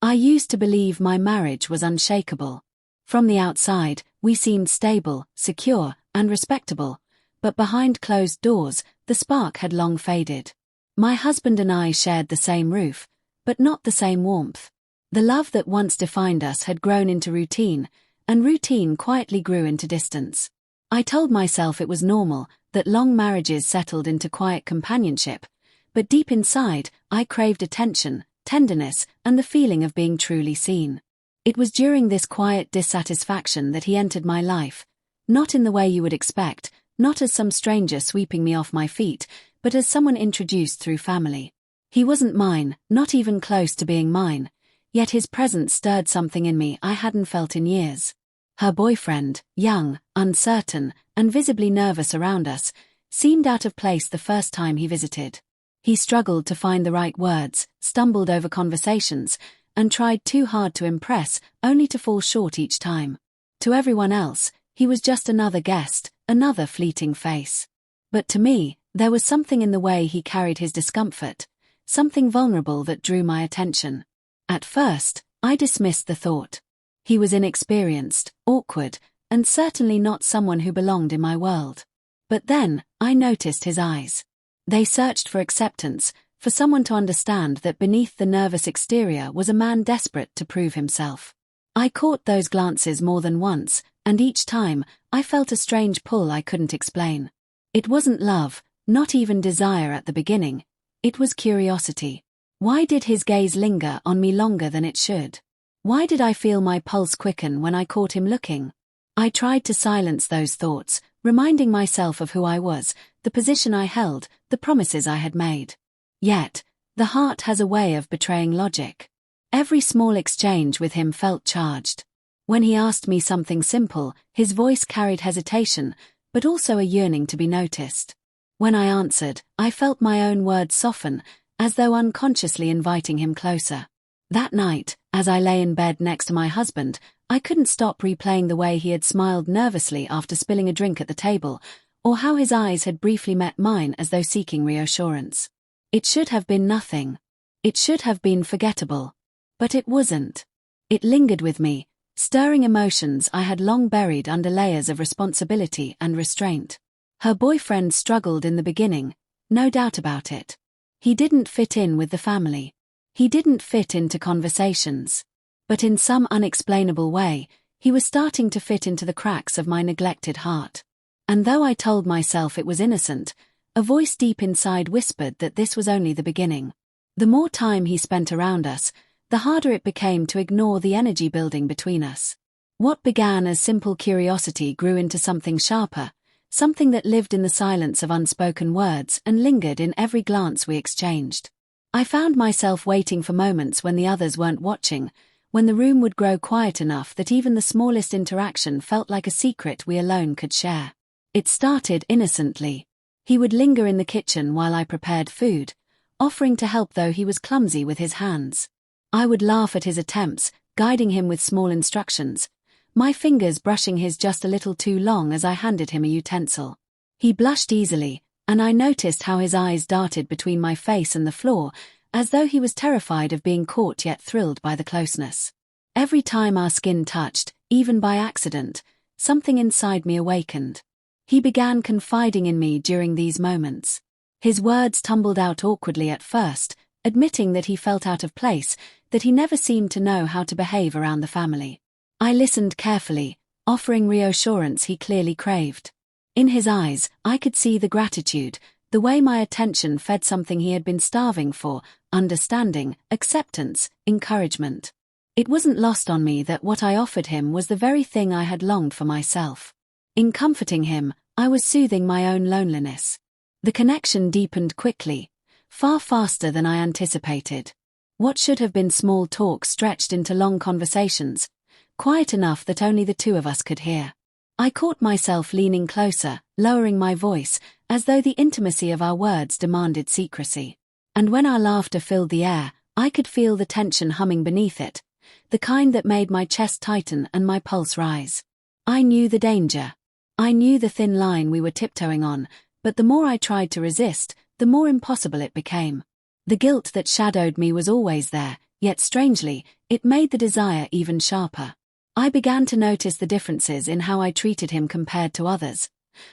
I used to believe my marriage was unshakable. From the outside, we seemed stable, secure, and respectable, but behind closed doors, the spark had long faded. My husband and I shared the same roof, but not the same warmth. The love that once defined us had grown into routine, and routine quietly grew into distance. I told myself it was normal, that long marriages settled into quiet companionship, but deep inside, I craved attention, tenderness, and the feeling of being truly seen. It was during this quiet dissatisfaction that he entered my life, not in the way you would expect, not as some stranger sweeping me off my feet, but as someone introduced through family. He wasn't mine, not even close to being mine, yet his presence stirred something in me I hadn't felt in years. Her boyfriend, young, uncertain, and visibly nervous around us, seemed out of place the first time he visited. He struggled to find the right words, stumbled over conversations, and tried too hard to impress, only to fall short each time. To everyone else, he was just another guest, another fleeting face. But to me, there was something in the way he carried his discomfort, something vulnerable that drew my attention. At first, I dismissed the thought. He was inexperienced, awkward, and certainly not someone who belonged in my world. But then, I noticed his eyes. They searched for acceptance, for someone to understand that beneath the nervous exterior was a man desperate to prove himself. I caught those glances more than once, and each time, I felt a strange pull I couldn't explain. It wasn't love, not even desire at the beginning. It was curiosity. Why did his gaze linger on me longer than it should? Why did I feel my pulse quicken when I caught him looking? I tried to silence those thoughts, reminding myself of who I was, the position I held, the promises I had made. Yet, the heart has a way of betraying logic. Every small exchange with him felt charged. When he asked me something simple, his voice carried hesitation, but also a yearning to be noticed. When I answered, I felt my own words soften, as though unconsciously inviting him closer. That night, as I lay in bed next to my husband, I couldn't stop replaying the way he had smiled nervously after spilling a drink at the table, or how his eyes had briefly met mine as though seeking reassurance. It should have been nothing. It should have been forgettable. But it wasn't. It lingered with me, stirring emotions I had long buried under layers of responsibility and restraint. Her boyfriend struggled in the beginning, no doubt about it. He didn't fit in with the family. He didn't fit into conversations. But in some unexplainable way, he was starting to fit into the cracks of my neglected heart. And though I told myself it was innocent, a voice deep inside whispered that this was only the beginning. The more time he spent around us, the harder it became to ignore the energy building between us. What began as simple curiosity grew into something sharper, something that lived in the silence of unspoken words and lingered in every glance we exchanged. I found myself waiting for moments when the others weren't watching, when the room would grow quiet enough that even the smallest interaction felt like a secret we alone could share. It started innocently. He would linger in the kitchen while I prepared food, offering to help though he was clumsy with his hands. I would laugh at his attempts, guiding him with small instructions, my fingers brushing his just a little too long as I handed him a utensil. He blushed easily, and I noticed how his eyes darted between my face and the floor, as though he was terrified of being caught yet thrilled by the closeness. Every time our skin touched, even by accident, something inside me awakened. He began confiding in me during these moments. His words tumbled out awkwardly at first, admitting that he felt out of place, that he never seemed to know how to behave around the family. I listened carefully, offering reassurance he clearly craved. In his eyes, I could see the gratitude, the way my attention fed something he had been starving for, understanding, acceptance, encouragement. It wasn't lost on me that what I offered him was the very thing I had longed for myself. In comforting him, I was soothing my own loneliness. The connection deepened quickly, far faster than I anticipated. What should have been small talk stretched into long conversations, quiet enough that only the two of us could hear. I caught myself leaning closer, lowering my voice, as though the intimacy of our words demanded secrecy. And when our laughter filled the air, I could feel the tension humming beneath it, the kind that made my chest tighten and my pulse rise. I knew the danger. I knew the thin line we were tiptoeing on, but the more I tried to resist, the more impossible it became. The guilt that shadowed me was always there, yet strangely, it made the desire even sharper. I began to notice the differences in how I treated him compared to others.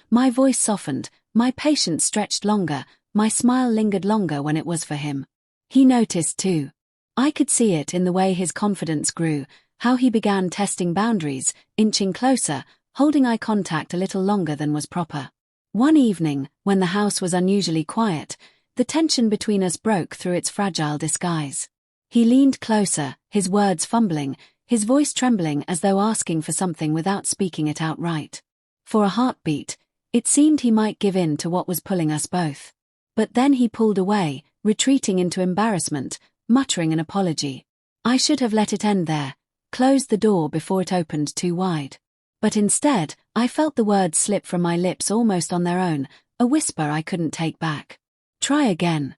My voice softened, my patience stretched longer, my smile lingered longer when it was for him. He noticed too. I could see it in the way his confidence grew, how he began testing boundaries, inching closer, holding eye contact a little longer than was proper. One evening, when the house was unusually quiet, the tension between us broke through its fragile disguise. He leaned closer, his words fumbling, his voice trembling as though asking for something without speaking it outright. For a heartbeat, it seemed he might give in to what was pulling us both. But then he pulled away, retreating into embarrassment, muttering an apology. I should have let it end there, closed the door before it opened too wide. But instead, I felt the words slip from my lips almost on their own, a whisper I couldn't take back. Try again.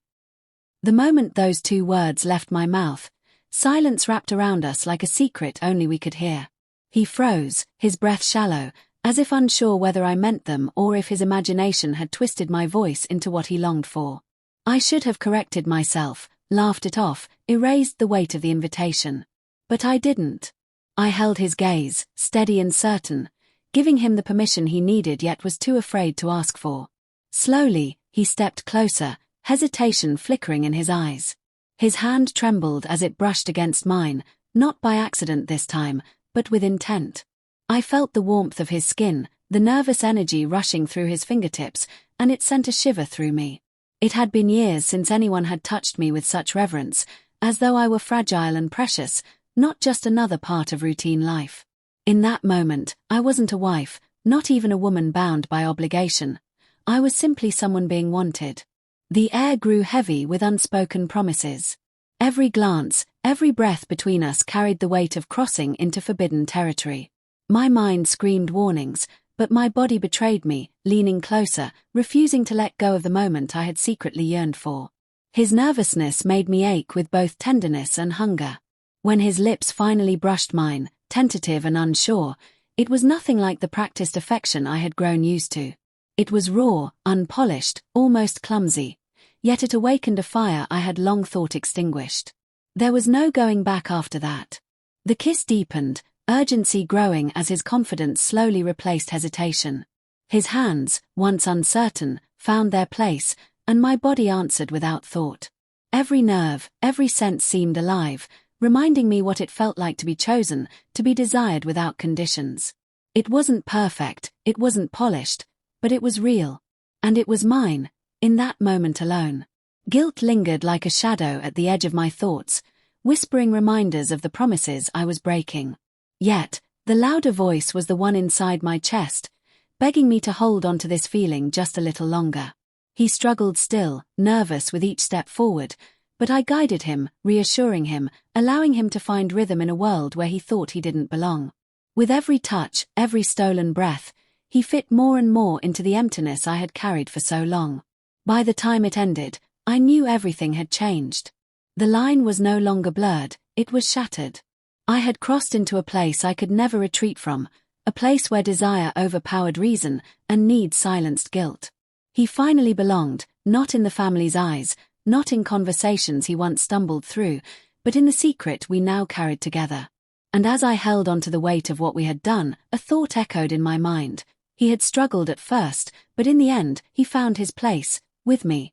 The moment those two words left my mouth, silence wrapped around us like a secret only we could hear. He froze, his breath shallow, as if unsure whether I meant them or if his imagination had twisted my voice into what he longed for. I should have corrected myself, laughed it off, erased the weight of the invitation. But I didn't. I held his gaze, steady and certain, giving him the permission he needed yet was too afraid to ask for. Slowly, he stepped closer, hesitation flickering in his eyes. His hand trembled as it brushed against mine, not by accident this time, but with intent. I felt the warmth of his skin, the nervous energy rushing through his fingertips, and it sent a shiver through me. It had been years since anyone had touched me with such reverence, as though I were fragile and precious, not just another part of routine life. In that moment, I wasn't a wife, not even a woman bound by obligation. I was simply someone being wanted. The air grew heavy with unspoken promises. Every glance, every breath between us carried the weight of crossing into forbidden territory. My mind screamed warnings, but my body betrayed me, leaning closer, refusing to let go of the moment I had secretly yearned for. His nervousness made me ache with both tenderness and hunger. When his lips finally brushed mine, tentative and unsure, it was nothing like the practiced affection I had grown used to. It was raw, unpolished, almost clumsy. Yet it awakened a fire I had long thought extinguished. There was no going back after that. The kiss deepened, urgency growing as his confidence slowly replaced hesitation. His hands, once uncertain, found their place, and my body answered without thought. Every nerve, every sense seemed alive, reminding me what it felt like to be chosen, to be desired without conditions. It wasn't perfect, it wasn't polished, but it was real. And it was mine. In that moment alone. Guilt lingered like a shadow at the edge of my thoughts, whispering reminders of the promises I was breaking. Yet, the louder voice was the one inside my chest, begging me to hold on to this feeling just a little longer. He struggled still, nervous with each step forward, but I guided him, reassuring him, allowing him to find rhythm in a world where he thought he didn't belong. With every touch, every stolen breath, he fit more and more into the emptiness I had carried for so long. By the time it ended, I knew everything had changed. The line was no longer blurred, it was shattered. I had crossed into a place I could never retreat from, a place where desire overpowered reason and need silenced guilt. He finally belonged, not in the family's eyes, not in conversations he once stumbled through, but in the secret we now carried together. And as I held onto the weight of what we had done, a thought echoed in my mind. He had struggled at first, but in the end, he found his place. With me.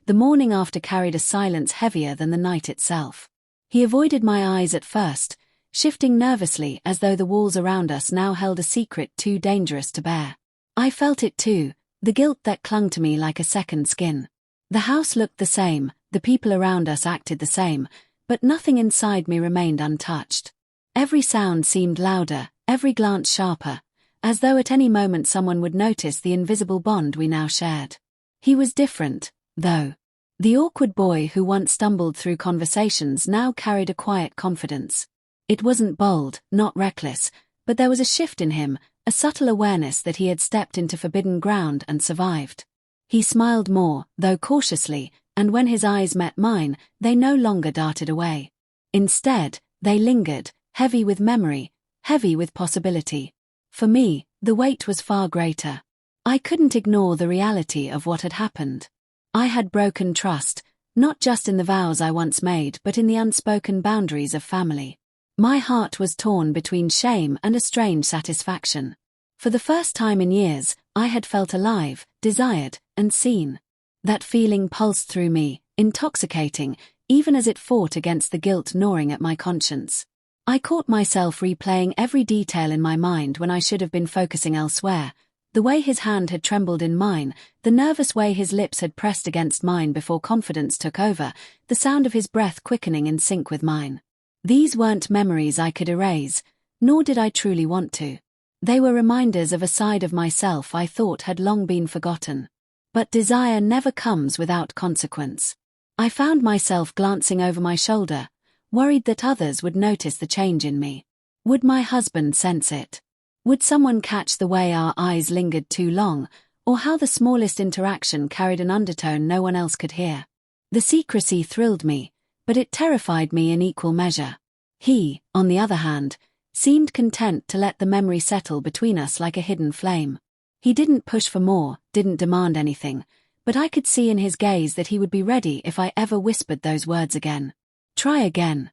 The morning after carried a silence heavier than the night itself. He avoided my eyes at first, shifting nervously as though the walls around us now held a secret too dangerous to bear. I felt it too, the guilt that clung to me like a second skin. The house looked the same, the people around us acted the same, but nothing inside me remained untouched. Every sound seemed louder, every glance sharper, as though at any moment someone would notice the invisible bond we now shared. He was different, though. The awkward boy who once stumbled through conversations now carried a quiet confidence. It wasn't bold, not reckless, but there was a shift in him, a subtle awareness that he had stepped into forbidden ground and survived. He smiled more, though cautiously, and when his eyes met mine, they no longer darted away. Instead, they lingered, heavy with memory, heavy with possibility. For me, the weight was far greater. I couldn't ignore the reality of what had happened. I had broken trust, Not just in the vows I once made, but in the unspoken boundaries of family. My heart was torn between shame and a strange satisfaction. For the first time in years, I had felt alive, desired, and seen. That feeling pulsed through me, intoxicating, even as it fought against the guilt gnawing at my conscience. I caught myself replaying every detail in my mind when I should have been focusing elsewhere. The way his hand had trembled in mine, the nervous way his lips had pressed against mine before confidence took over, the sound of his breath quickening in sync with mine. These weren't memories I could erase, nor did I truly want to. They were reminders of a side of myself I thought had long been forgotten. But desire never comes without consequence. I found myself glancing over my shoulder, worried that others would notice the change in me. Would my husband sense it? Would someone catch the way our eyes lingered too long, or how the smallest interaction carried an undertone no one else could hear? The secrecy thrilled me, but it terrified me in equal measure. He, on the other hand, seemed content to let the memory settle between us like a hidden flame. He didn't push for more, didn't demand anything, but I could see in his gaze that he would be ready if I ever whispered those words again. Try again.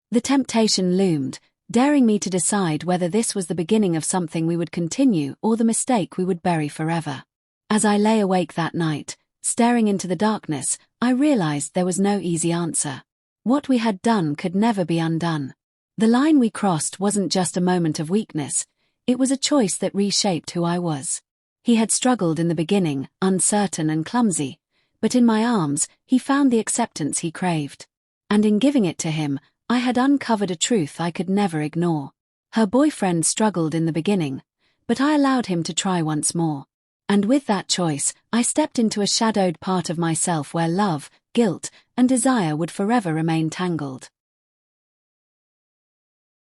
The temptation loomed, daring me to decide whether this was the beginning of something we would continue or the mistake we would bury forever. As I lay awake that night, staring into the darkness, I realized there was no easy answer. What we had done could never be undone. The line we crossed wasn't just a moment of weakness, it was a choice that reshaped who I was. He had struggled in the beginning, uncertain and clumsy, but in my arms, he found the acceptance he craved. And in giving it to him, I had uncovered a truth I could never ignore. Her boyfriend struggled in the beginning, but I allowed him to try once more. And with that choice, I stepped into a shadowed part of myself where love, guilt, and desire would forever remain tangled.